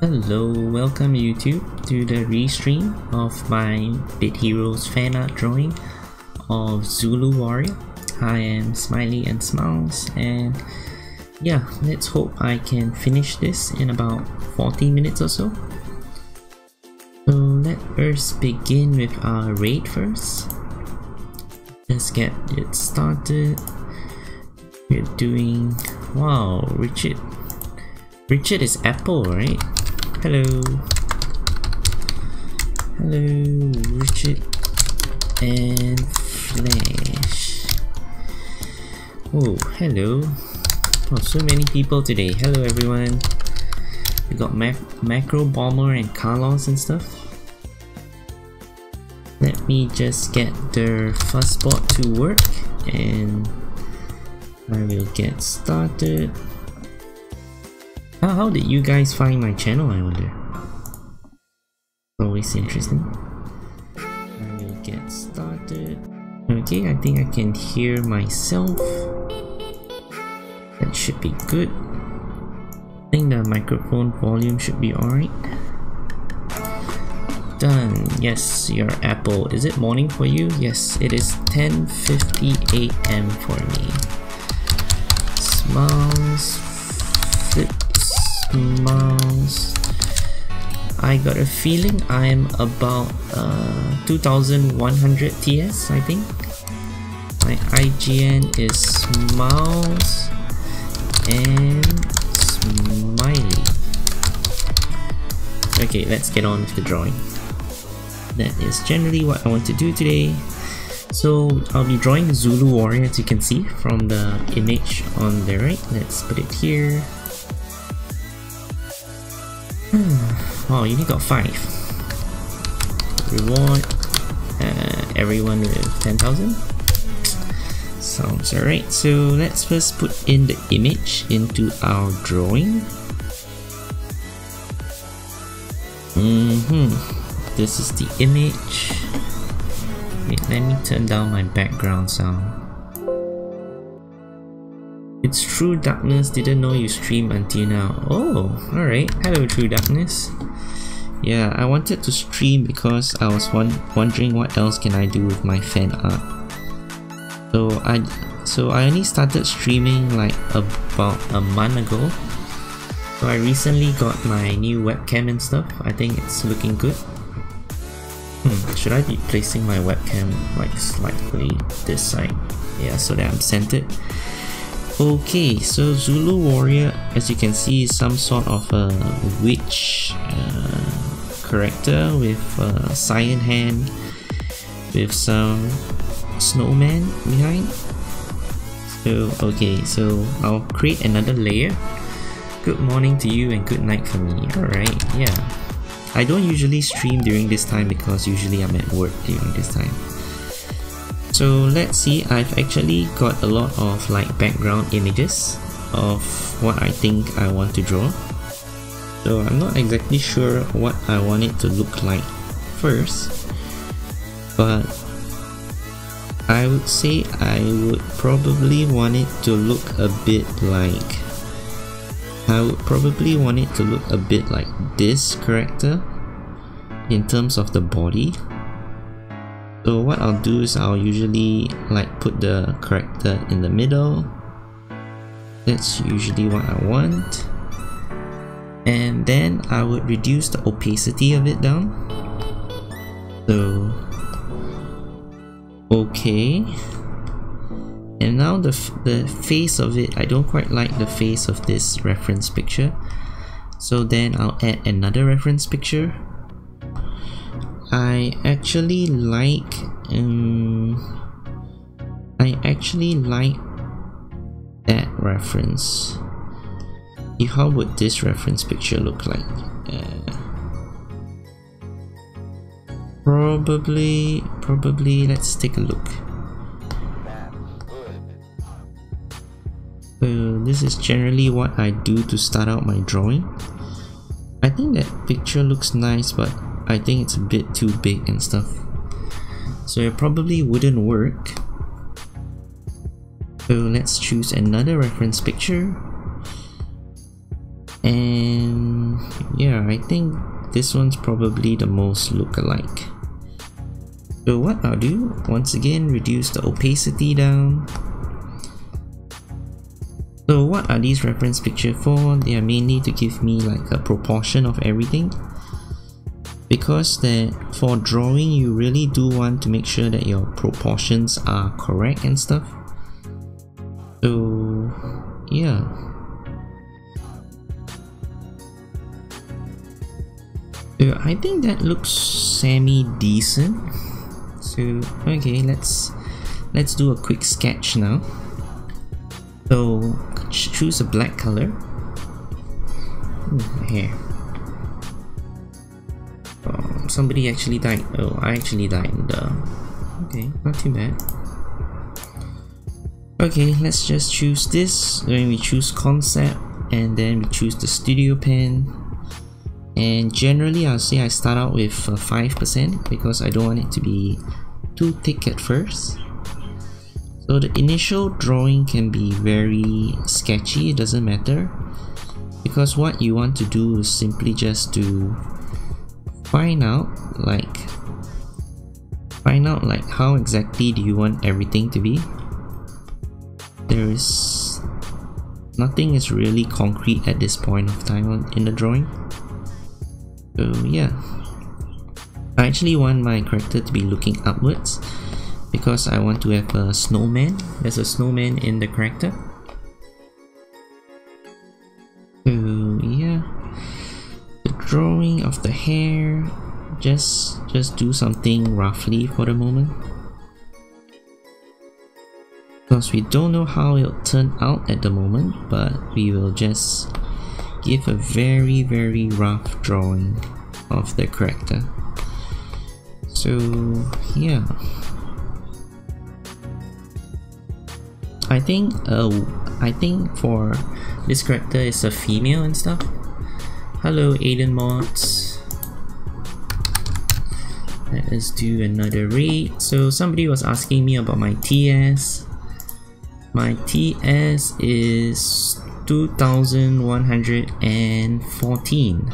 Hello, welcome YouTube to the restream of my Bit Heroes fan art drawing of Zululwarrior. I am Smiiley and Smiiles, and yeah, let's hope I can finish this in about 40 minutes or so. So let us begin with our raid first. Let's get it started. We're doing... wow, Richard is Apple, right? Hello. Hello, Richard and Flash. Oh, hello. Oh, so many people today. Hello, everyone. We got Macro Bomber and Carlos and stuff. Let me just get the fuzzbot to work and I will get started. How did you guys find my channel, I wonder? Always interesting. I will get started. Okay, I think I can hear myself. That should be good. I think the microphone volume should be alright. Done. Yes, your Apple. Is it morning for you? Yes, it is 10:50 AM for me. Smiles. Smiles. I got a feeling I'm about 2100 TS, I think. My IGN is Smiles and Smiiley. Okay, let's get on with the drawing. That is generally what I want to do today. So I'll be drawing Zululwarrior, as you can see from the image on the right. Let's put it here. Wow, you only got 5. Reward everyone with 10,000. Sounds alright. So let's first put in the image into our drawing. This is the image. Wait, let me turn down my background sound. It's True Darkness, didn't know you stream until now. Oh, alright. Hello, True Darkness. Yeah, I wanted to stream because I was wondering what else can I do with my fan art. So I only started streaming like about a month ago. So I recently got my new webcam and stuff. I think it's looking good. Should I be placing my webcam like slightly this side? Yeah, so that I'm centered. Okay, so Zululwarrior, as you can see, is some sort of a witch character with a cyan hand with some snowman behind. So okay, so I'll create another layer. Good morning to you and good night for me. Alright, yeah. I don't usually stream during this time because usually I'm at work during this time. So let's see, I've actually got a lot of like background images of what I think I want to draw. So I'm not exactly sure what I want it to look like first, but I would say I would probably want it to look a bit like this character in terms of the body. So what I'll do is I'll usually like put the character in the middle. That's usually what I want. And then I would reduce the opacity of it down. So okay. And now the face of it, I don't quite like the face of this reference picture. So then I'll add another reference picture. I actually like that reference. How would this reference picture look like? Probably let's take a look. So this is generally what I do to start out my drawing. I think that picture looks nice, but I think it's a bit too big and stuff. So it probably wouldn't work. So let's choose another reference picture. And yeah, I think this one's probably the most look-alike. So what I'll do, once again, reduce the opacity down. So what are these reference pictures for? They are mainly to give me like a proportion of everything. Because that for drawing, you really do want to make sure that your proportions are correct and stuff. So yeah. So I think that looks semi-decent. So okay, let's do a quick sketch now. So choose a black color. Hair. Oh, somebody actually died. Oh, I actually died. Okay, not too bad. Okay, let's just choose this. Then we choose concept, and then we choose the studio pen. And generally, I'll say I start out with 5% because I don't want it to be too thick at first. So the initial drawing can be very sketchy, it doesn't matter, because what you want to do is simply just to find out like how exactly do you want everything to be. Nothing is really concrete at this point of time in the drawing. So yeah, I actually want my character to be looking upwards because I want to have a snowman. There's a snowman in the character. So yeah, the drawing of the hair, just do something roughly for the moment, because we don't know how it'll turn out at the moment, but we will just give a very rough drawing of the character. So yeah, I think for this character is a female and stuff. Hello Aiden Mods. Let us do another raid. So somebody was asking me about my TS. My TS is 2114.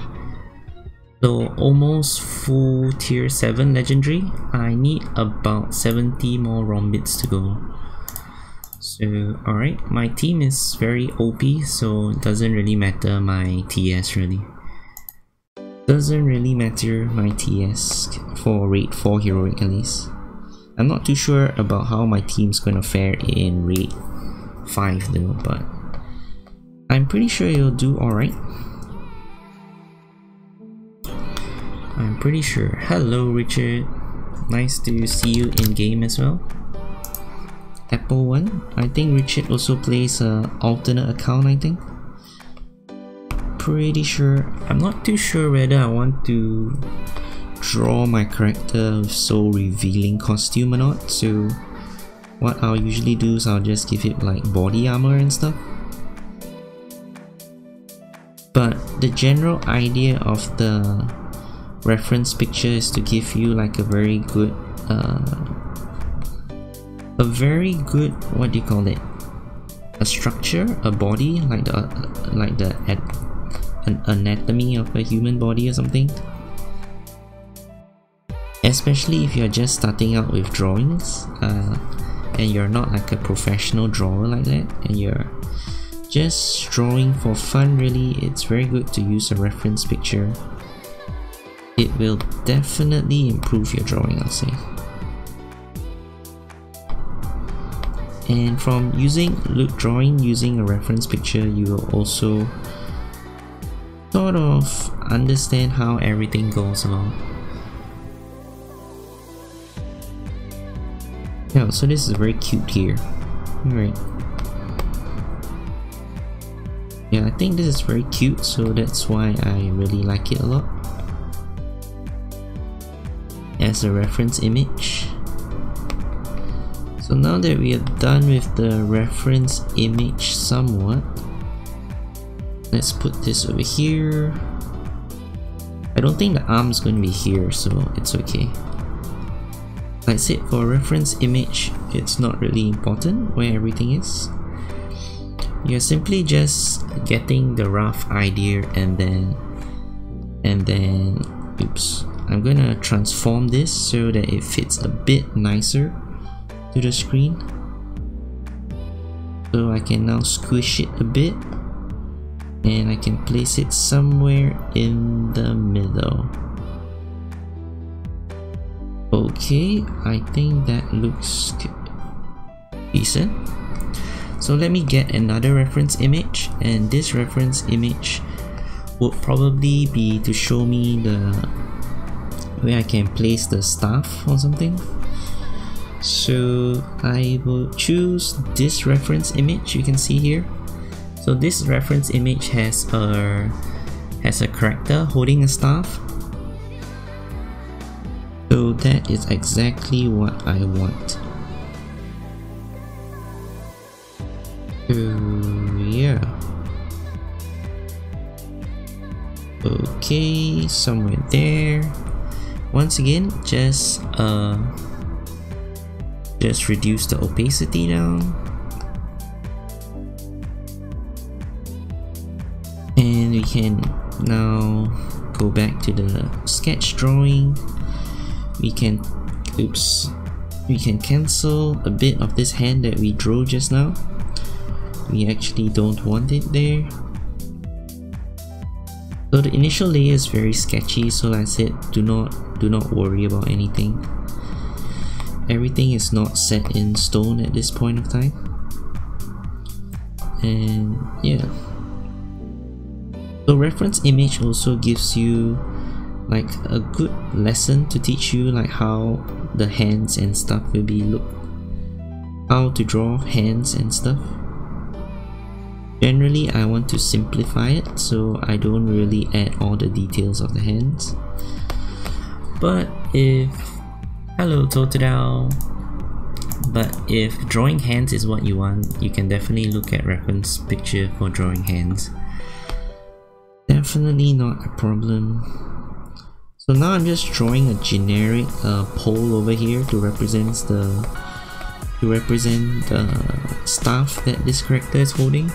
So almost full tier 7 legendary. I need about 70 more rhombits to go. So alright, my team is very OP, so it doesn't really matter my TS really. Doesn't really matter my TS for raid 4 heroic at least. I'm not too sure about how my team's gonna fare in raid 5 though, but I'm pretty sure it'll do alright. I'm pretty sure. Hello Richard, nice to see you in game as well. Apple One, I think Richard also plays a alternate account, I think. Pretty sure. I'm not too sure whether I want to draw my character with so revealing costume or not, so what I'll usually do is I'll just give it like body armor and stuff. But the general idea of the reference picture is to give you like a very good what do you call it, a structure, a body, like an anatomy of a human body or something. Especially if you're just starting out with drawings and you're not like a professional drawer like that, and you're just drawing for fun really, it's very good to use a reference picture. It will definitely improve your drawing, I'll say. And from drawing using a reference picture, you will also sort of understand how everything goes along. Yeah, so this is very cute here. Alright. Yeah, I think this is very cute, so that's why I really like it a lot as a reference image. So now that we are done with the reference image somewhat, let's put this over here. I don't think the arm's going to be here, so it's okay. Like I said, for a reference image, it's not really important where everything is. You're simply just getting the rough idea and then and then oops, I'm gonna transform this so that it fits a bit nicer to the screen. So I can now squish it a bit and I can place it somewhere in the middle. Okay, I think that looks decent. So let me get another reference image, and this reference image would probably be to show me where I can place the staff or something. So I will choose this reference image you can see here. So this reference image has a character holding a staff. So that is exactly what I want. So yeah. Okay, somewhere there. Once again, just reduce the opacity down. And we can now go back to the sketch drawing. We can cancel a bit of this hand that we drew just now. We actually don't want it there. So the initial layer is very sketchy, so like I said, do not worry about anything. Everything is not set in stone at this point of time. And yeah. So reference image also gives you like a good lesson to teach you like how the hands and stuff will be how to draw hands and stuff. Generally I want to simplify it, so I don't really add all the details of the hands. But hello Totodile. But if drawing hands is what you want, you can definitely look at reference picture for drawing hands. Definitely not a problem. So now I'm just drawing a generic pole over here to represent the staff that this character is holding.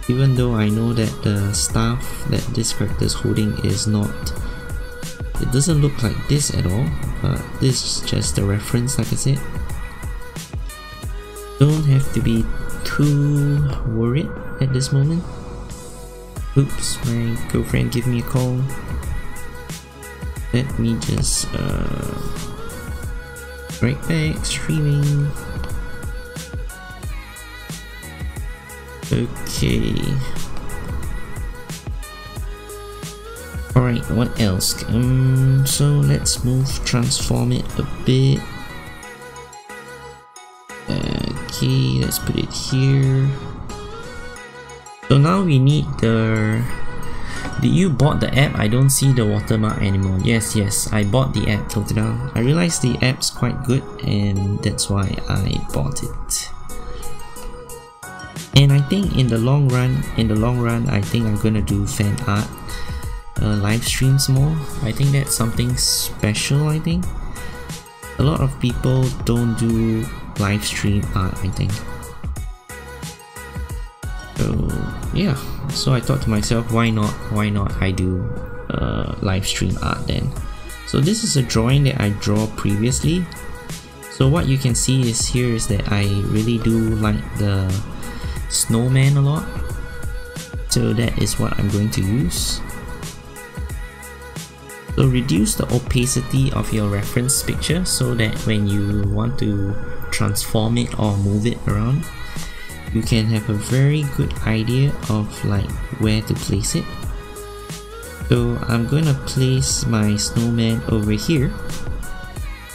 Even though I know that the staff that this character is holding is not, it doesn't look like this at all, but this is just a reference like I said. Don't have to be too worried at this moment. Oops, my girlfriend gave me a call. Let me just right back streaming. Okay. Alright, what else? So let's transform it a bit. Okay, let's put it here. So now we need Did you bought the app? I don't see the watermark anymore. Yes, I bought the app, Totodile. I realized the app's quite good and that's why I bought it. And I think in the long run, I think I'm gonna do fan art live streams more. I think that's something special. I think a lot of people don't do live stream art, I think. So yeah, so I thought to myself, why not I do live stream art then. So this is a drawing that I draw previously. So what you can see is here is that I really do like the snowman a lot. So that is what I'm going to use. So reduce the opacity of your reference picture so that when you want to transform it or move it around, you can have a very good idea of like where to place it. So I'm gonna place my snowman over here.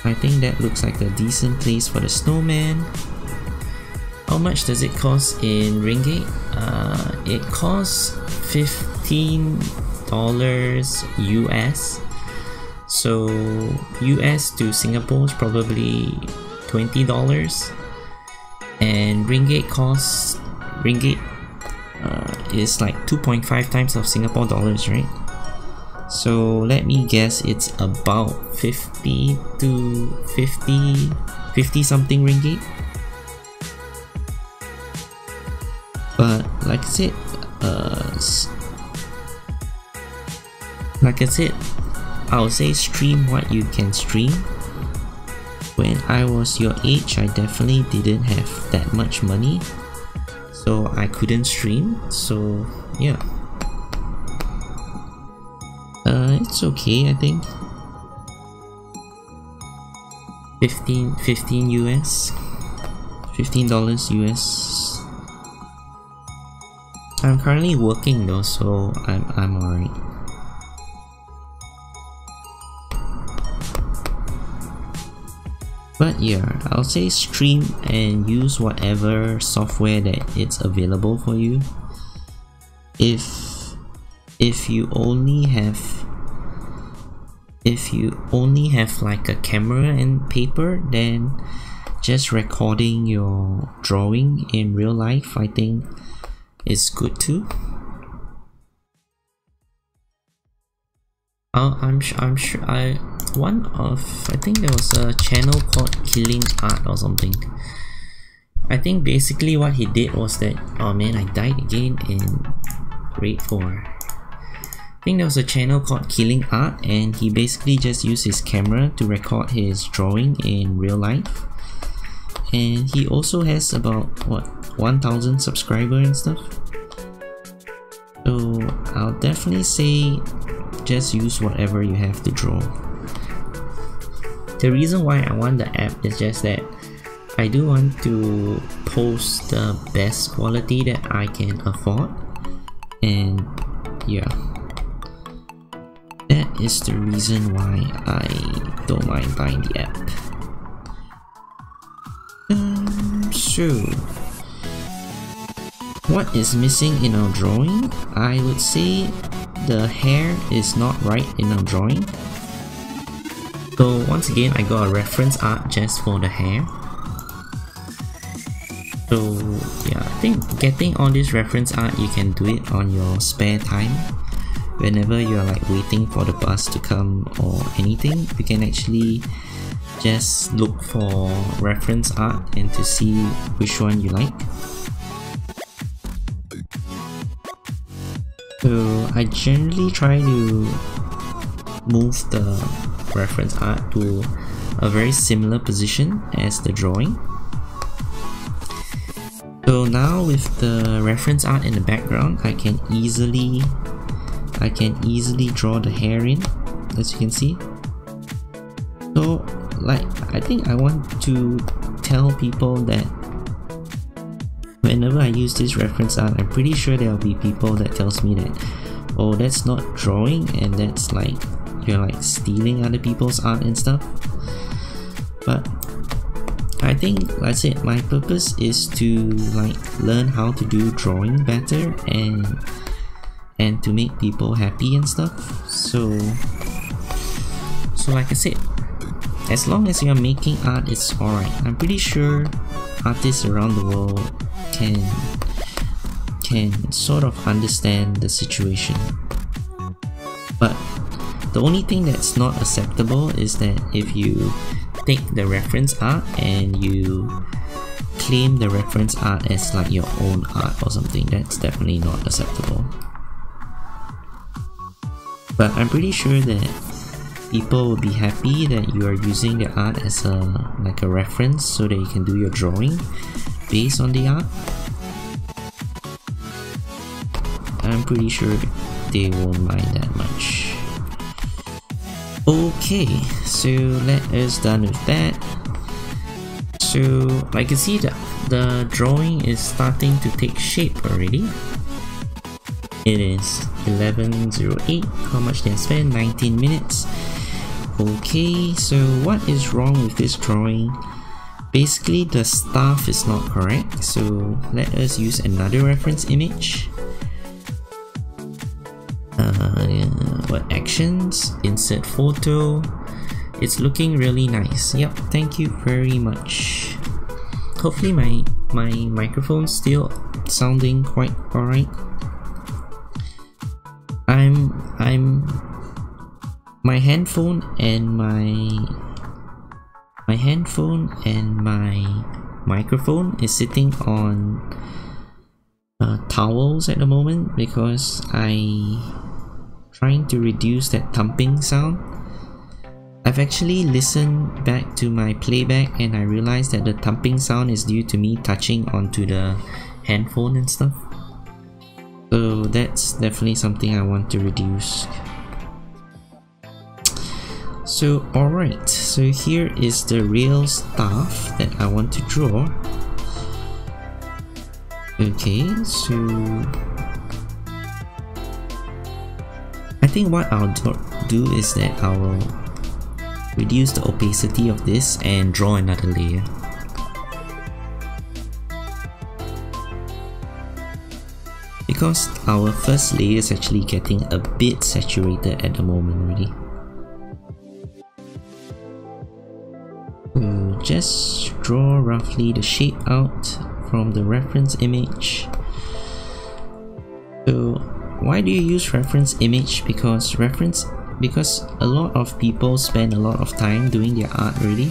I think that looks like a decent place for the snowman. How much does it cost in ringgit? It costs $15 US. So US to Singapore is probably $20. And ringgit is like 2.5 times of Singapore dollars, right? So let me guess, it's about 50 something ringgit. But like I said, Like I said, I'll say stream what you can stream. When I was your age, I definitely didn't have that much money, so I couldn't stream, so yeah. It's okay, I think. 15 US. $15 US. I'm currently working though, so I'm alright. But yeah, I'll say stream and use whatever software that it's available for you. If you only have like a camera and paper, then just recording your drawing in real life, I think is good too. I'm sure I think there was a channel called Killing Art or something. I think basically what he did was that, oh man, I died again in Raid 4. I think there was a channel called Killing Art, and he basically just used his camera to record his drawing in real life. And he also has about, what, 1,000 subscribers and stuff. So I'll definitely say just use whatever you have to draw. The reason why I want the app is just that I do want to post the best quality that I can afford, and yeah, that is the reason why I don't mind buying the app. So what is missing in our drawing? I would say the hair is not right in our drawing. So once again, I got a reference art just for the hair. So yeah, I think getting all this reference art, you can do it on your spare time. Whenever you're like waiting for the bus to come or anything, you can actually just look for reference art and to see which one you like. So I generally try to move the reference art to a very similar position as the drawing. So now with the reference art in the background, I can easily draw the hair in, as you can see. So like, I think I want to tell people that whenever I use this reference art, I'm pretty sure there'll be people that tells me that, oh, that's not drawing and that's like, you're like stealing other people's art and stuff. But I think, like I said, my purpose is to like learn how to do drawing better and to make people happy and stuff. So like I said, as long as you're making art, it's alright. I'm pretty sure artists around the world can sort of understand the situation. But the only thing that's not acceptable is that if you take the reference art and you claim the reference art as like your own art or something, that's definitely not acceptable. But I'm pretty sure that people will be happy that you are using the art as a reference so that you can do your drawing based on the art. I'm pretty sure they won't mind that much. Okay, so let us done with that. So like you see, the drawing is starting to take shape already. It is 11:08. How much did I spend? 19 minutes. Okay, so what is wrong with this drawing? Basically, the staff is not correct, so let us use another reference image. What actions? Insert photo. It's looking really nice. Yep, thank you very much. Hopefully my microphone's still sounding quite alright. My handphone and my microphone is sitting on towels at the moment because I trying to reduce that thumping sound. I've actually listened back to my playback and I realized that the thumping sound is due to me touching onto the handphone and stuff. So that's definitely something I want to reduce. So alright, so here is the real stuff that I want to draw. Okay, so I think what I'll do is that I will reduce the opacity of this and draw another layer. Because our first layer is actually getting a bit saturated at the moment already. So just draw roughly the shape out from the reference image. So why do you use reference image? Because a lot of people spend a lot of time doing their art already.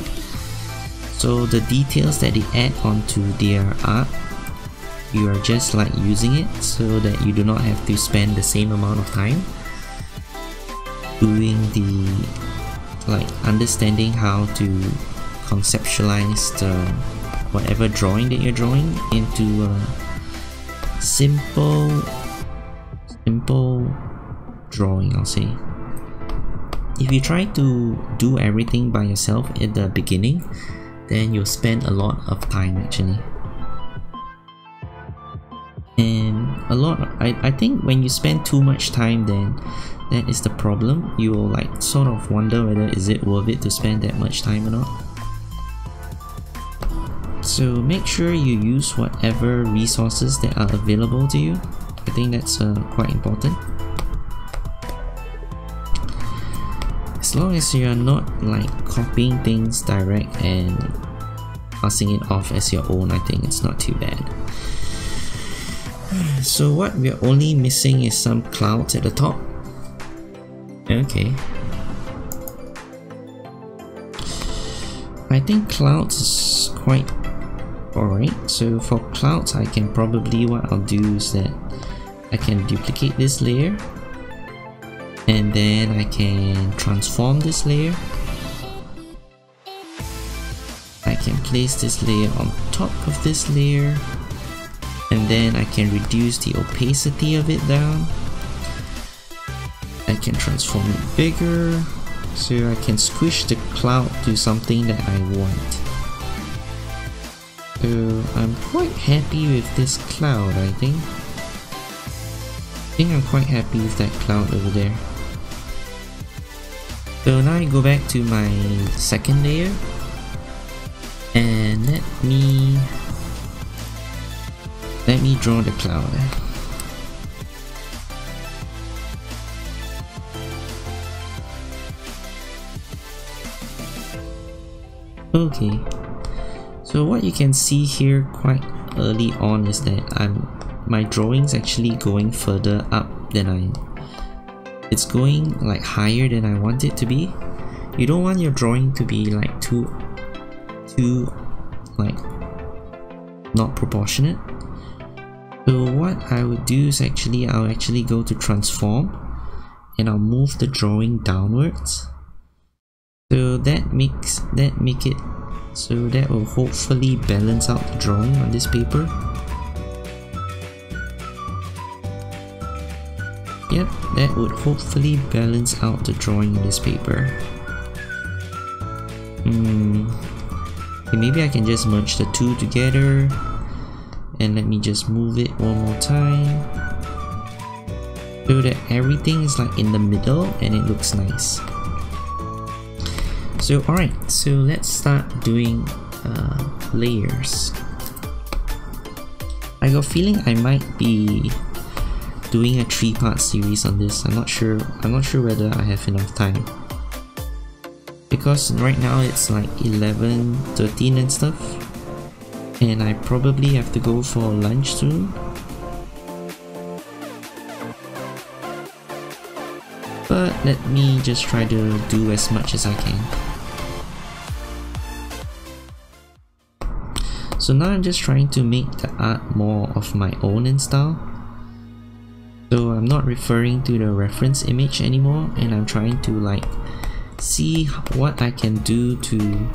So the details that they add onto their art, you are just like using it so that you do not have to spend the same amount of time doing the understanding how to conceptualize the whatever drawing that you're drawing into a simple drawing, I'll say. If you try to do everything by yourself at the beginning, then you'll spend a lot of time actually. And I think when you spend too much time, then that is the problem. You will sort of wonder whether is it worth it to spend that much time or not. So make sure you use whatever resources that are available to you. I think that's quite important. As long as you are not copying things direct and passing it off as your own, I think it's not too bad. So what we're only missing is some clouds at the top. Okay. I think clouds is quite alright. So for clouds, I can probably, what I'll do is that I can duplicate this layer and then I can transform this layer. I can place this layer on top of this layer, and then I can reduce the opacity of it down. I can transform it bigger, so I can squish the cloud to something that I want. So I'm quite happy with this cloud, I think. I'm quite happy with that cloud over there. So now I go back to my second layer and let me draw the cloud. Okay, so what you can see here quite early on is that my drawing's actually going further up than it's going higher than I want it to be. You don't want your drawing to be too not proportionate. So what I would do is I'll actually go to transform and I'll move the drawing downwards. So that will hopefully balance out the drawing on this paper. Yep, that would hopefully balance out the drawing on this paper. Okay, maybe I can just merge the two together. And let me just move it one more time so that everything is in the middle and it looks nice. So alright, so let's start doing layers. I got a feeling I might be doing a 3-part series on this. I'm not sure whether I have enough time, because right now it's 11, 13 and stuff, and I probably have to go for lunch soon. But let me just try to do as much as I can. So now I'm just trying to make the art more of my own in style. So I'm not referring to the reference image anymore, and I'm trying to like see what I can do to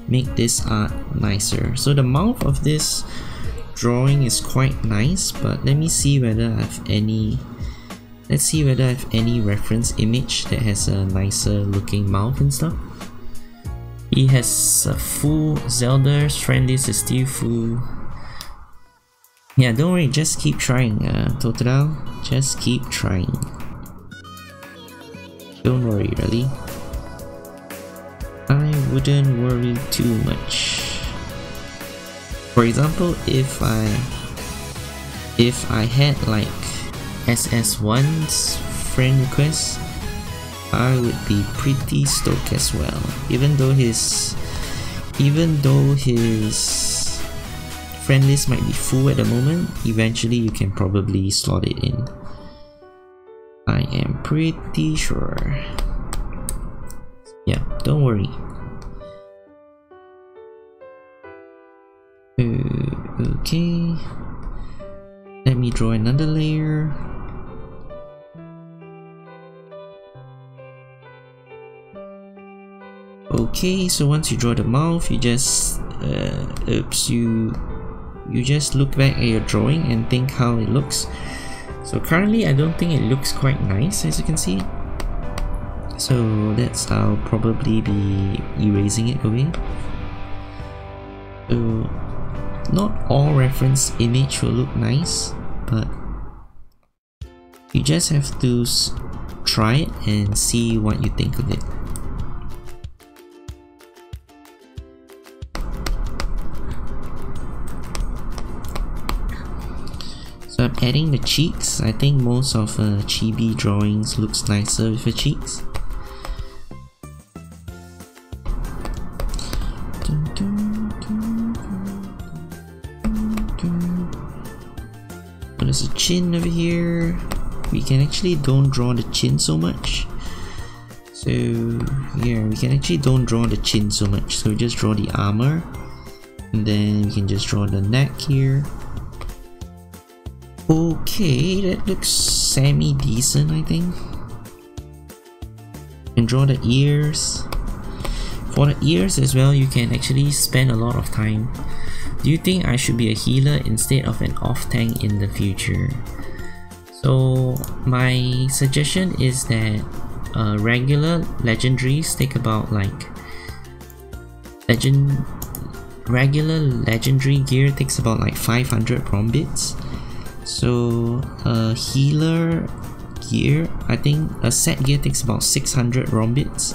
make this art nicer. So the mouth of this drawing is quite nice, but let me see whether I have any reference image that has a nicer looking mouth and stuff. He has a full Zelda's friend list is still full. Yeah, don't worry, just keep trying, Totodile. Just keep trying. Don't worry, really. I wouldn't worry too much. For example, if I had like SS1's friend request, I would be pretty stoked as well. Even though his friend list might be full at the moment, eventually you can probably slot it in. I am pretty sure. Yeah, don't worry. Okay. Let me draw another layer. Okay, so once you draw the mouth, you just you just look back at your drawing and think how it looks. So currently I don't think it looks quite nice, as you can see. So I'll probably be erasing it away. So not all reference image will look nice, but you just have to try it and see what you think of it. So I'm adding the cheeks. I think most of chibi drawings looks nicer with the cheeks. There's a chin over here. We can actually don't draw the chin so much. So yeah, we can actually don't draw the chin so much. So we just draw the armor, and then we can just draw the neck here. Okay, that looks semi-decent, I think. And draw the ears. For the ears as well, you can actually spend a lot of time. Do you think I should be a healer instead of an off tank in the future? So my suggestion is that regular legendaries take about like regular legendary gear takes about like 500 ROM bits. So healer gear, I think a set gear takes about 600 ROM bits.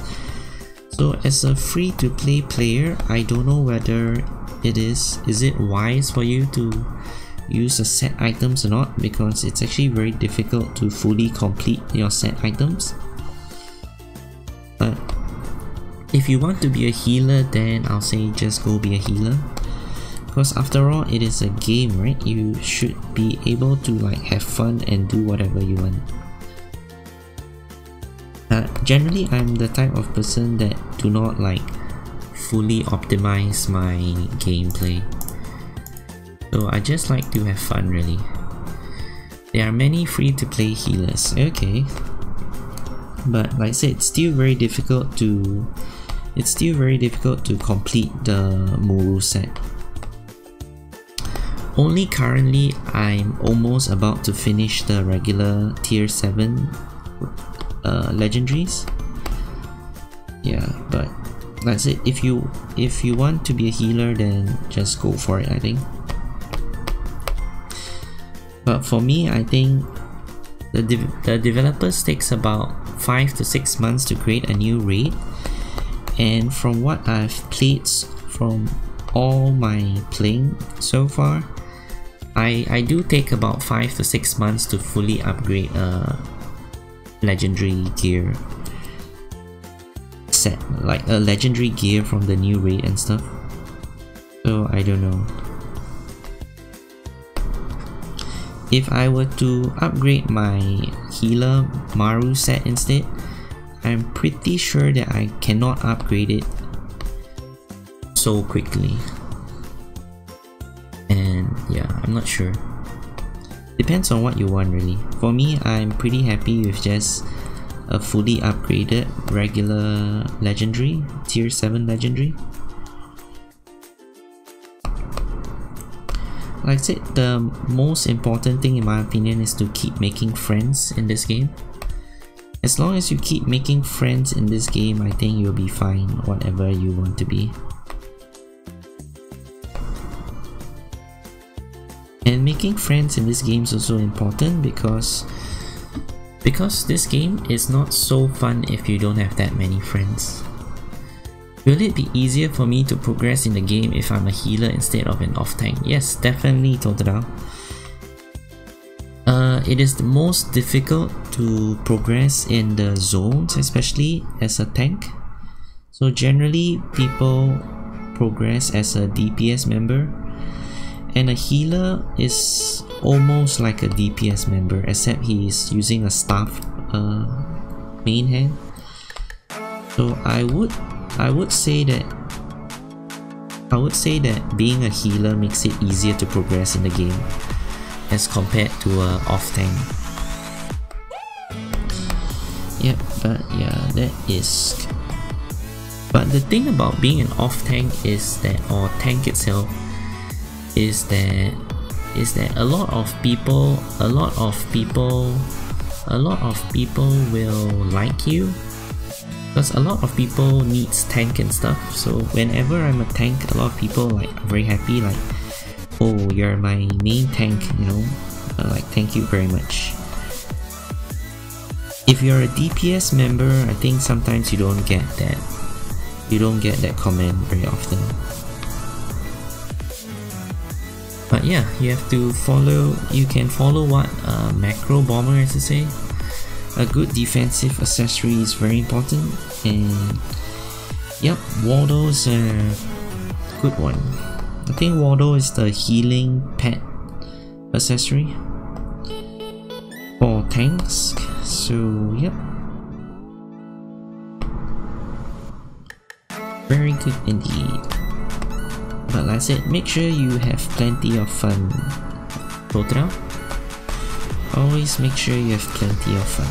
So as a free-to-play player, I don't know whether is it wise for you to use the set items or not, because it's actually very difficult to fully complete your set items. But if you want to be a healer, then I'll say just go be a healer, because after all it is a game, right? You should be able to like have fun and do whatever you want. Generally, I'm the type of person that do not like fully optimize my gameplay. So I just like to have fun, really. There are many free-to-play healers, okay. But like I said, it's still very difficult to complete the Muru set. Only currently I'm almost about to finish the regular tier 7 legendaries. Yeah, but that's it. If you want to be a healer, then just go for it, I think. But for me, I think the developers takes about 5 to 6 months to create a new raid, and from what I've played, from all my playing so far, I do take about 5 to 6 months to fully upgrade legendary gear set, like a legendary gear from the new raid and stuff. So I don't know. If I were to upgrade my healer Maru set instead, I'm pretty sure that I cannot upgrade it so quickly. And yeah, I'm not sure. depends on what you want really. For me, I'm pretty happy with just a fully upgraded regular legendary, tier 7 legendary. Like I said, the most important thing in my opinion is to keep making friends in this game. As long as you keep making friends in this game, I think you'll be fine whatever you want to be. And making friends in this game is also important because this game is not so fun if you don't have that many friends. Will it be easier for me to progress in the game if I'm a healer instead of an off tank? Yes, definitely, Totodile. It is the most difficult to progress in the zones, especially as a tank. So generally, people progress as a DPS member, and a healer is almost like a DPS member, except he is using a staff main hand. So I would say that being a healer makes it easier to progress in the game as compared to a off tank. Yep, but yeah, that is. But the thing about being an off tank is that, or tank itself, is that a lot of people will like you, because a lot of people needs tank and stuff. So whenever I'm a tank, a lot of people like are very happy, like, oh, you're my main tank, you know, like thank you very much. If you're a DPS member, I think sometimes you don't get that comment very often. But yeah, you can follow what Macro Bomber has to say. A good defensive accessory is very important, and yep, Waldo is a good one. I think Waldo is the healing pet accessory for tanks, so yep. Very good indeed. But like I said, make sure you have plenty of fun, Totodile. Always make sure you have plenty of fun.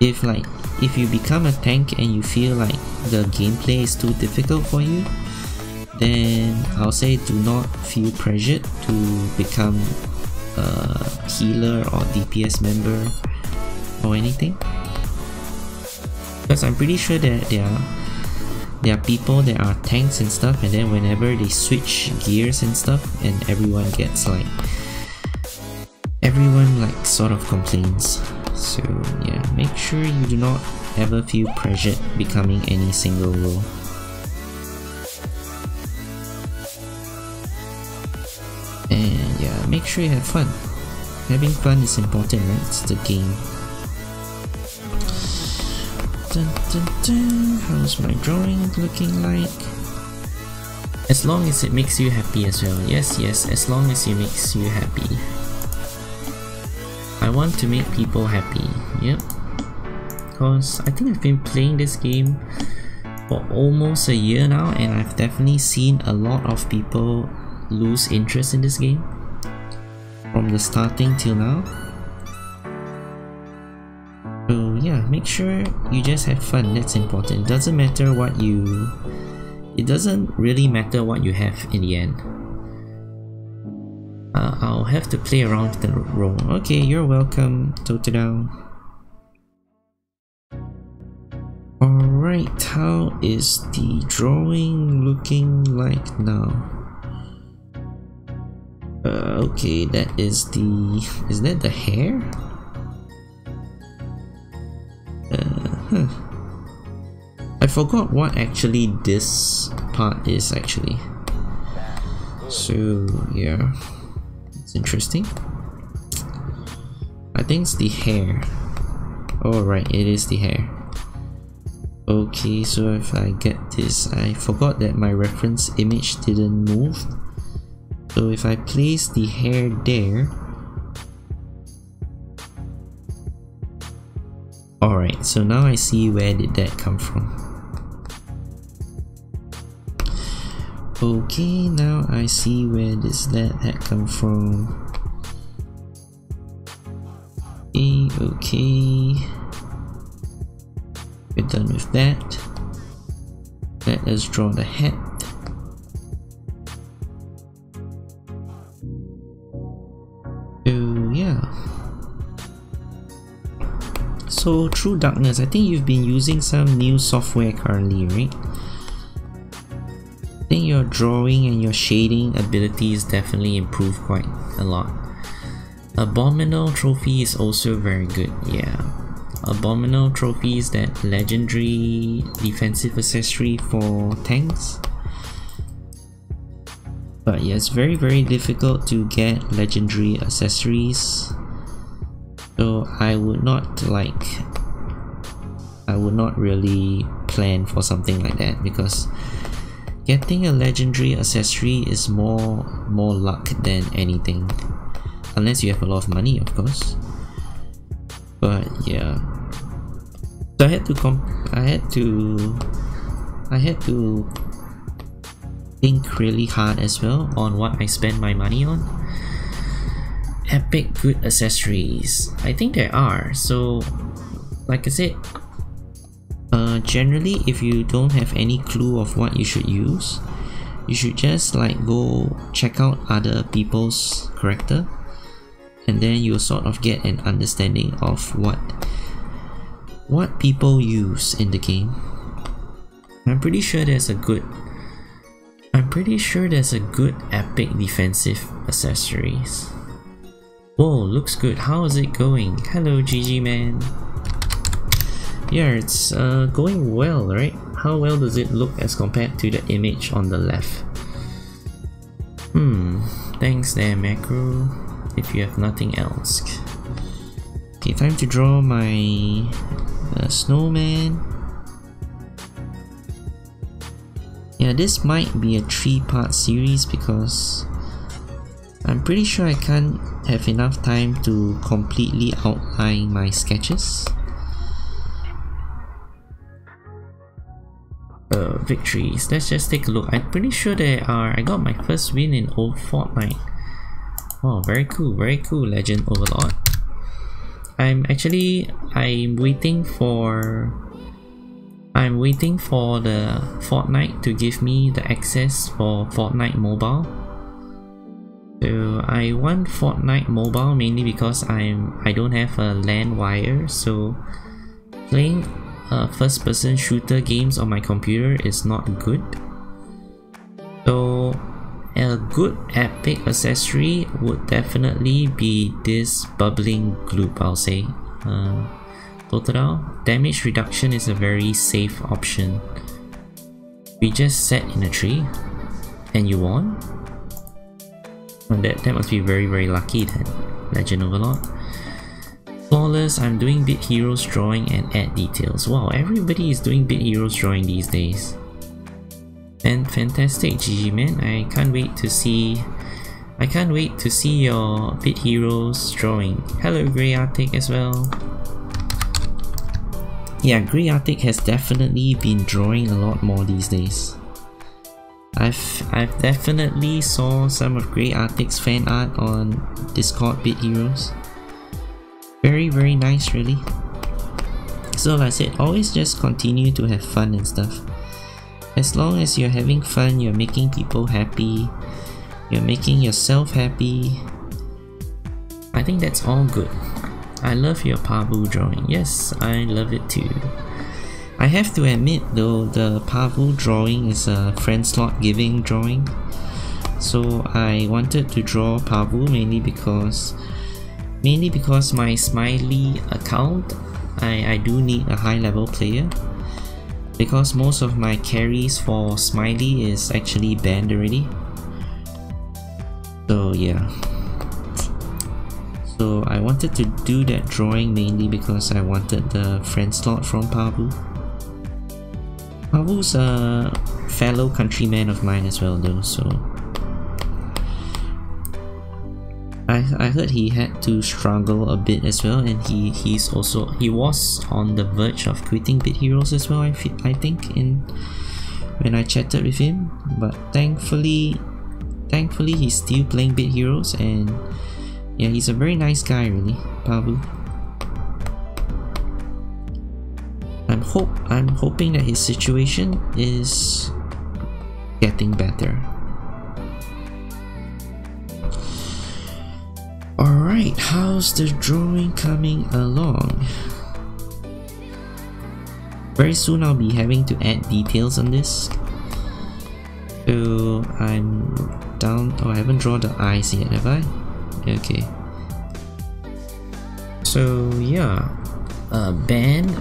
If you become a tank and you feel like the gameplay is too difficult for you, then I'll say do not feel pressured to become a healer or DPS member or anything, because I'm pretty sure that there are people that are tanks and stuff, and then whenever they switch gears and stuff, and everyone sort of complains. So yeah, make sure you do not ever feel pressured becoming any single role. And yeah, make sure you have fun. Having fun is important, right? It's the game. Dun, dun, dun. How's my drawing looking like? As long as it makes you happy as well. Yes, as long as it makes you happy. I want to make people happy, yep. Because I think I've been playing this game for almost a year now, and I've definitely seen a lot of people lose interest in this game from the starting till now. So yeah, make sure you just have fun. That's important. It doesn't really matter what you have in the end. I'll have to play around with the role. Okay, you're welcome, Totodile. Alright, how is the drawing looking like now? Okay, that is that the hair? I forgot what actually this part is actually. So yeah, it's interesting. I think it's the hair. Oh right, it is the hair. Okay, so if I get this, I forgot that my reference image didn't move. So if I place the hair there. Alright, so now I see where did that come from. Okay, now I see where does that come from. Okay. We're done with that. Let us draw the head. So yeah. So True Darkness, I think you've been using some new software currently, right? I think your drawing and your shading abilities definitely improved quite a lot. Abominable Trophy is also very good, yeah. Abominable Trophy is that legendary defensive accessory for tanks. But yeah, it's very difficult to get legendary accessories. So I would not really plan for something like that, because getting a legendary accessory is more luck than anything. Unless you have a lot of money, of course. But yeah. So I had to think really hard as well on what I spend my money on. Epic good accessories. I think there are. So like I said, generally if you don't have any clue of what you should use, you should just like go check out other people's character, and then you'll sort of get an understanding of what people use in the game. I'm pretty sure there's a good epic defensive accessories. Whoa, looks good. How is it going? Hello GG man. Yeah, it's going well, right? How well does it look as compared to the image on the left? Thanks there Macro, if you have nothing else. Okay, time to draw my snowman. Yeah, this might be a 3-part series because I'm pretty sure I can't have enough time to completely outline my sketches. Victories. Let's just take a look. I'm pretty sure I got my first win in old Fortnite. Oh, very cool, Legend Overlord. I'm waiting for the Fortnite to give me the access for Fortnite Mobile. So I want Fortnite Mobile mainly because I don't have a LAN wire, so playing first-person shooter games on my computer is not good. So a good epic accessory would definitely be this bubbling gloop, I'll say. Total damage reduction is a very safe option. We just sat in a tree and you won? Oh, that must be very lucky then, Legend Overlord. Flawless, I'm doing Bit Heroes drawing and add details. Wow, everybody is doing Bit Heroes drawing these days. And fantastic GG man, I can't wait to see your Bit Heroes drawing. Hello Grey Arctic as well. Yeah, Grey Arctic has definitely been drawing a lot more these days. I've definitely saw some of Grey Arctic's fan art on Discord Bit Heroes. Very nice really. So like I said, always just continue to have fun and stuff. As long as you're having fun, you're making people happy, you're making yourself happy, I think that's all good. I love your Pavu drawing. Yes, I love it too. I have to admit though, the Pavu drawing is a friend slot giving drawing. So I wanted to draw Pavu mainly because my Smiiley account, I do need a high level player. Because most of my carries for Smiiley is actually banned already. So yeah. So I wanted to do that drawing mainly because I wanted the friend slot from Pavu. Pavu's a fellow countryman of mine as well though, so I heard he had to struggle a bit as well, and he was on the verge of quitting Bit Heroes as well, I think, when I chatted with him, but thankfully he's still playing Bit Heroes, and yeah, he's a very nice guy really, Pavu. I'm hoping that his situation is getting better. Alright, how's the drawing coming along? Very soon I'll be having to add details on this. So I'm down. Oh, I haven't drawn the eyes yet, have I? Okay. So yeah, band.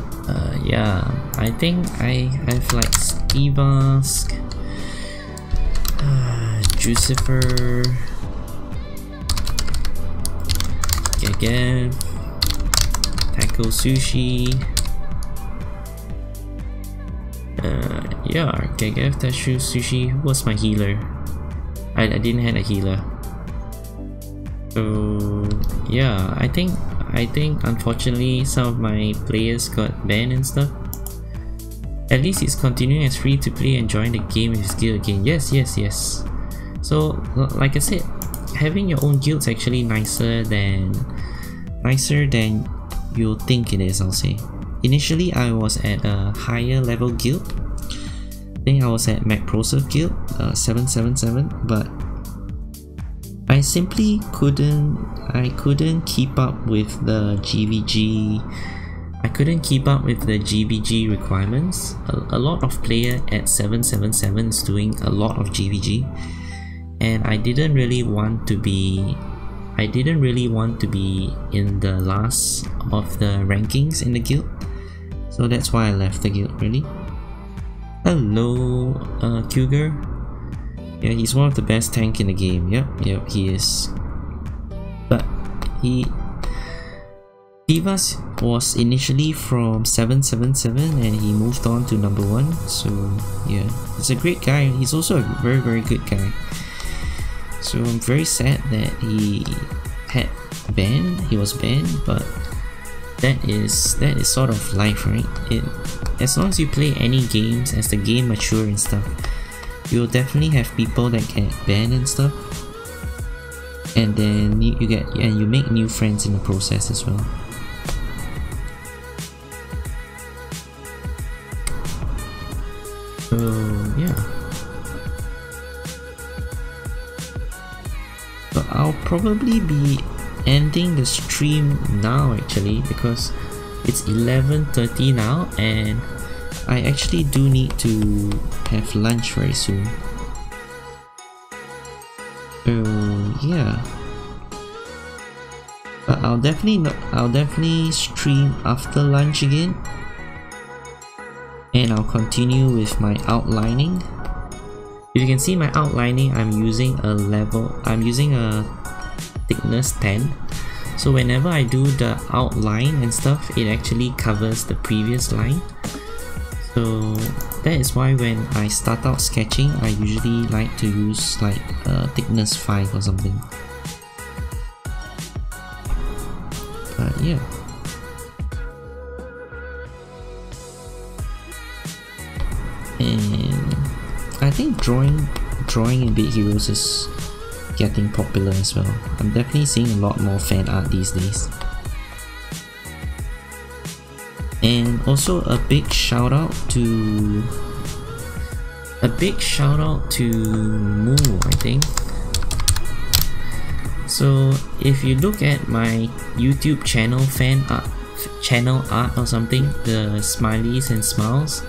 Yeah, I think I have like Skivask, Jucifer, Gegev, Taco Sushi. Yeah, Gegev, Tashu, Sushi. Who was my healer? I didn't have a healer. So yeah, I think unfortunately some of my players got banned and stuff. At least he's continuing as free to play, enjoying the game with his guild again. Yes. So like I said, having your own guild is actually nicer than you'll think it is, I'll say. Initially I was at a higher level guild. I think I was at MacProserve guild 777, but I simply couldn't keep up with the GVG. I couldn't keep up with the GVG requirements. A lot of player at 777 is doing a lot of GVG, and I didn't really want to be in the last of the rankings in the guild. So that's why I left the guild, really. Hello, Cougar. Yeah, he's one of the best tank in the game. Yep, he is. But Divas was initially from 777 and he moved on to number 1. So yeah, he's a great guy. He's also a very, very good guy. So I'm very sad that he was banned, but that is sort of life, right? As long as you play any games, as the game mature and stuff, you'll definitely have people that get banned and stuff, and then you make new friends in the process as well. So yeah, so I'll probably be ending the stream now actually, because it's 11:30 now and I actually do need to have lunch very soon. So yeah, but I'll definitely stream after lunch again, and I'll continue with my outlining. If you can see my outlining, I'm using a thickness 10. So whenever I do the outline and stuff, it actually covers the previous line. So that is why when I start out sketching, I usually like to use like thickness 5 or something. But yeah. And I think drawing in Big Heroes is getting popular as well. I'm definitely seeing a lot more fan art these days. And also a big shout out to Moo, I think. So if you look at my YouTube channel channel art or something, the Smiileys and Smiiles,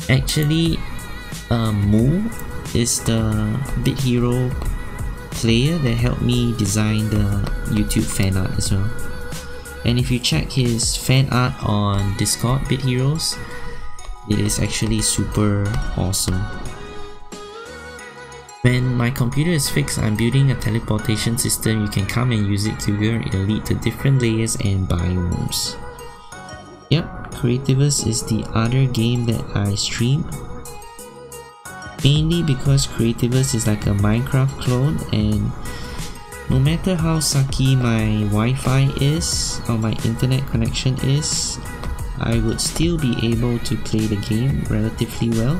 actually Moo is the Big Hero player that helped me design the YouTube fan art as well. And if you check his fan art on Discord, Bit Heroes, it is actually super awesome. When my computer is fixed, I'm building a teleportation system. You can come and use it, Cougar. It'll lead to different layers and biomes. Yep, Creativus is the other game that I stream. Mainly because Creativus is like a Minecraft clone, and no matter how sucky my Wi-Fi is or my internet connection is, I would still be able to play the game relatively well.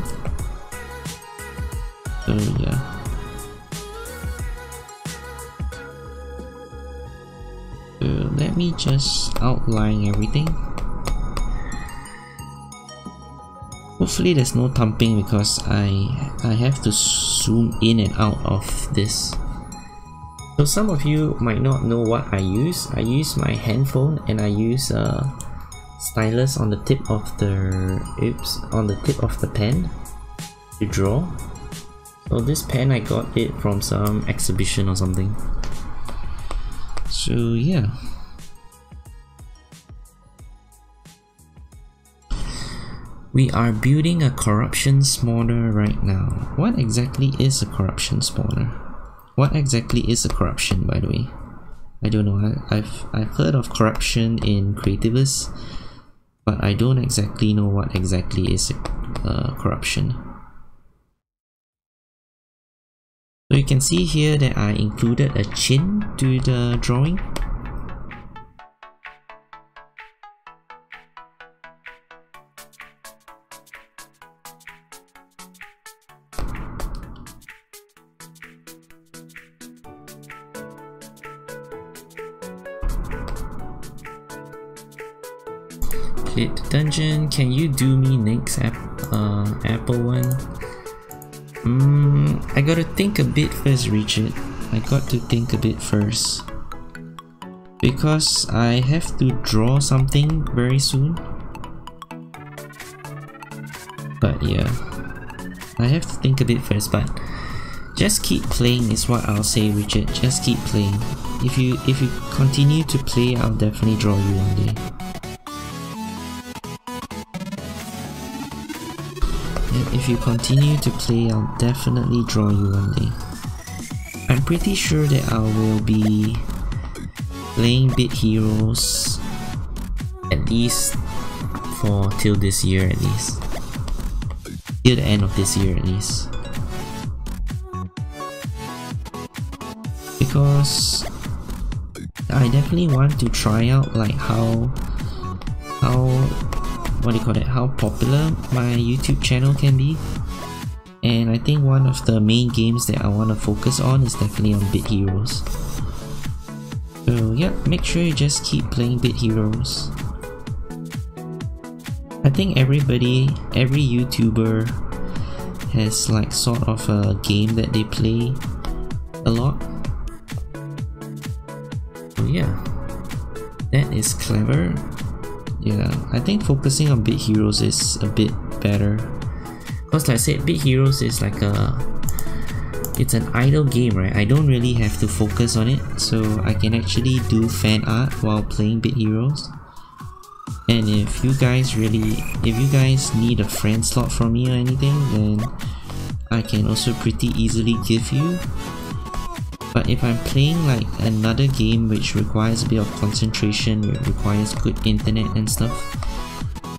So yeah. So let me just outline everything. Hopefully there's no thumping because I have to zoom in and out of this. So some of you might not know what I use. I use my handphone and I use a stylus on the tip of the pen to draw. So this pen, I got it from some exhibition or something. So yeah. We are building a corruption spawner right now. What exactly is a corruption spawner? What exactly is a corruption, by the way? I don't know. I've heard of corruption in Creativist, but I don't exactly know what exactly is corruption. So you can see here that I included a chin to the drawing. Hit the dungeon. Can you do me next Apple one? I gotta think a bit first, Richard. I got to think a bit first. Because I have to draw something very soon. But yeah, I have to think a bit first, but just keep playing is what I'll say, Richard. Just keep playing. If you continue to play, I'll definitely draw you one day. If you continue to play, I'll definitely draw you one day. I'm pretty sure that I will be playing Bit Heroes at least till this year at least. Till the end of this year at least. Because I definitely want to try out like how popular my YouTube channel can be. And I think one of the main games that I want to focus on is definitely on Bit Heroes. So yeah, make sure you just keep playing Bit Heroes. I think every YouTuber has like sort of a game that they play a lot. So yeah, that is clever. Yeah, I think focusing on Bit Heroes is a bit better. Because like I said, Bit Heroes is like it's an idle game, right? I don't really have to focus on it, so I can actually do fan art while playing Bit Heroes. And if you guys need a friend slot from me or anything, then I can also pretty easily give you. But if I'm playing like another game which requires a bit of concentration, it requires good internet and stuff,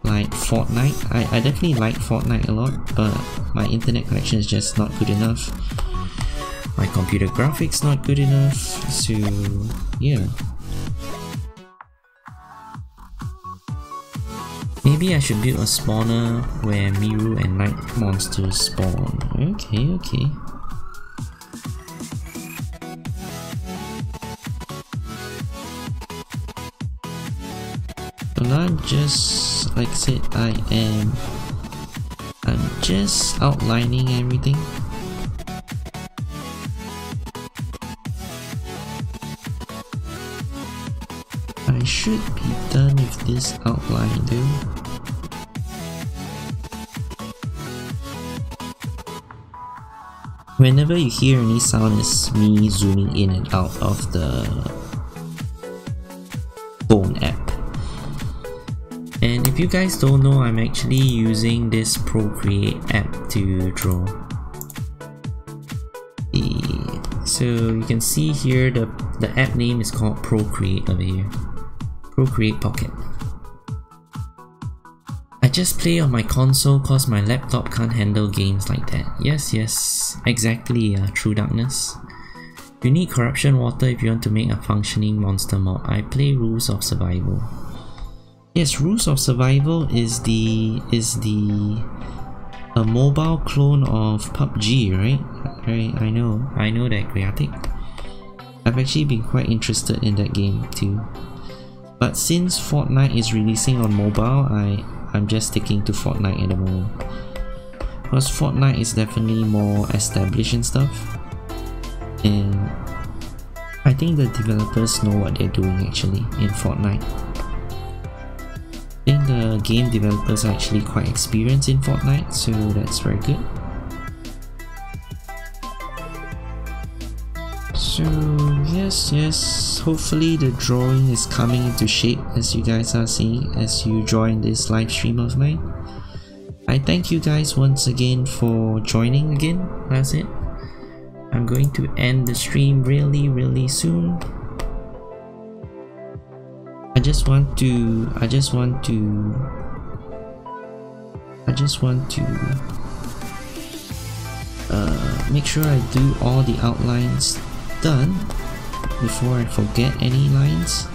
like Fortnite, I definitely like Fortnite a lot, but my internet connection is just not good enough. My computer graphics not good enough, so yeah. Maybe I should build a spawner where Miru and Night monsters spawn. Okay. So now just, like I said, I'm just outlining everything. I should be done with this outline though. Whenever you hear any sound, it's me zooming in and out of the phone app. And if you guys don't know, I'm actually using this Procreate app to draw. So you can see here the app name is called Procreate over here. Procreate Pocket. I just play on my console cause my laptop can't handle games like that. Yes, exactly, True Darkness. You need corruption water if you want to make a functioning monster mob. I play Rules of Survival. Yes, Rules of Survival is a mobile clone of PUBG, right? I know that, Creatic. I've actually been quite interested in that game too. But since Fortnite is releasing on mobile, I I'm just sticking to Fortnite at the moment. Because Fortnite is definitely more established and stuff. And I think the developers know what they're doing actually in Fortnite. I think the game developers are actually quite experienced in Fortnite, so that's very good. So yes, hopefully the drawing is coming into shape as you guys are seeing as you join this live stream of mine. I thank you guys once again for joining again. That's it. I'm going to end the stream really soon. I just want to make sure I do all the outlines done before I forget any lines.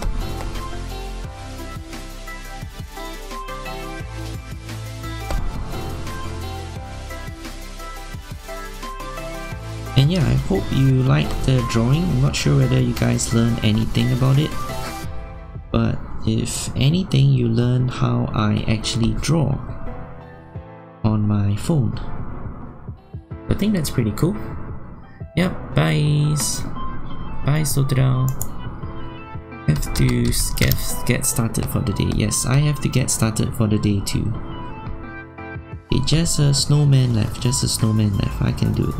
And yeah, I hope you liked the drawing. I'm not sure whether you guys learned anything about it, but if anything, you learn how I actually draw on my phone. I think that's pretty cool. Yep, bye Sotral. Have to get started for the day. Yes, I have to get started for the day too. Okay, just a snowman left, I can do it.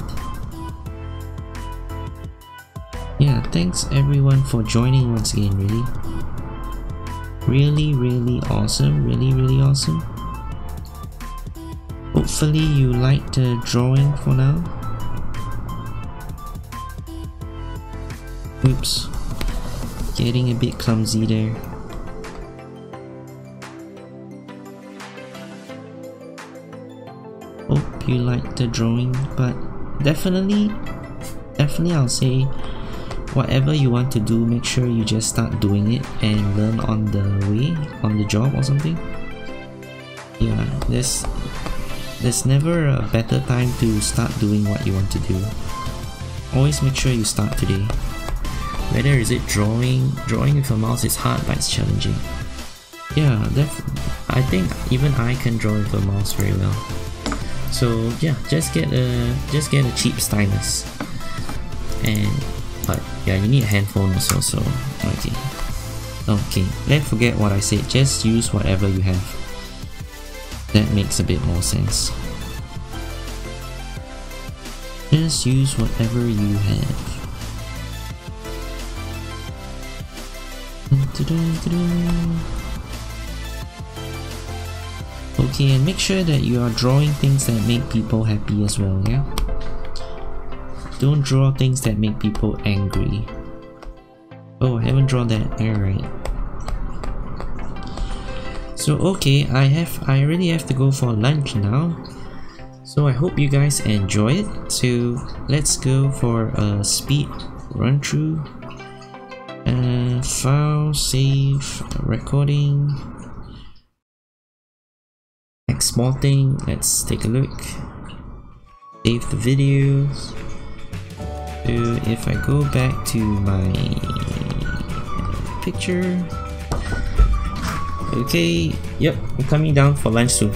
Yeah, thanks everyone for joining once again, really awesome, really awesome. Hopefully you liked the drawing for now. Oops, getting a bit clumsy there. Hope you liked the drawing, but definitely I'll say whatever you want to do, make sure you just start doing it and learn on the way, on the job or something. Yeah, there's never a better time to start doing what you want to do. Always make sure you start today. Whether is it drawing with a mouse is hard, but it's challenging. Yeah, I think even I can draw with a mouse very well. So yeah, just get a cheap stylus. But yeah, you need a handphone also, so okay, let's forget what I said, just use whatever you have. That makes a bit more sense. Just use whatever you have. Okay, and make sure that you are drawing things that make people happy as well, yeah? Don't draw things that make people angry. Oh, I haven't drawn that. Alright. So okay, I really have to go for lunch now. So I hope you guys enjoy it. So let's go for a speed run through. File, save, recording, exporting. Let's take a look. Save the videos. So if I go back to my picture, okay, yep, I'm coming down for lunch soon.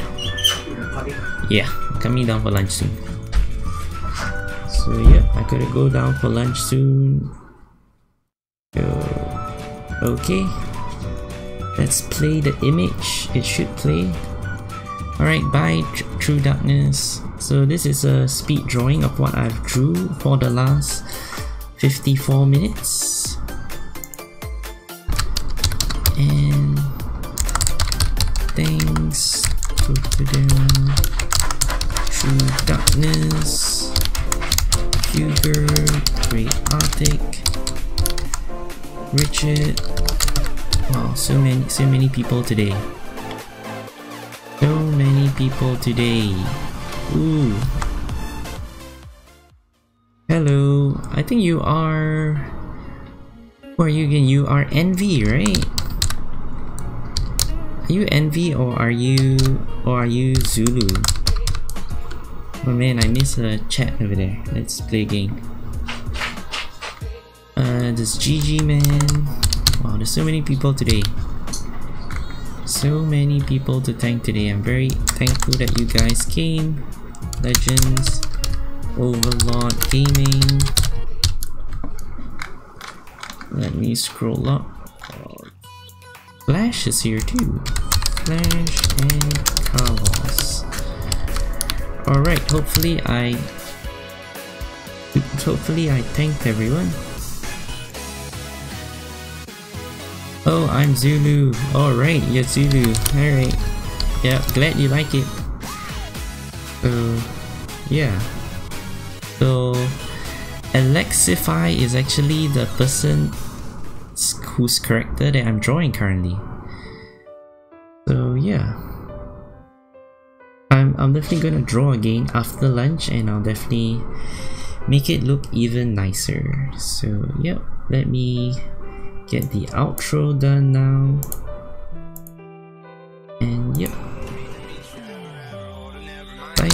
Yeah, I'm coming down for lunch soon. So yeah, I gotta go down for lunch soon. So, okay, let's play the image. It should play. Alright, bye True Darkness. So this is a speed drawing of what I've drew for the last 54 minutes. And thanks to the True Darkness, Huger, Great Arctic, Richard. Wow, so many people today. So many people today. Ooh. Hello. I think you are... Who are you again? You are Envy, right? Are you Envy or are you Zulu? Oh man, I missed a chat over there. Let's play a game. There's GG man. Wow, there's so many people today. So many people to thank today. I'm very thankful that you guys came. Legends, Overlord Gaming. Let me scroll up. Flash is here too. Flash and Carlos. Alright, hopefully I thanked everyone. Oh, I'm Zulu. Alright, you're Zulu. Alright. Yeah, glad you like it. So, yeah. So, Alexify is actually the person whose character that I'm drawing currently. So, yeah. I'm definitely gonna draw again after lunch, and I'll definitely make it look even nicer. So, yep. Let me get the outro done now. And yep. Bye.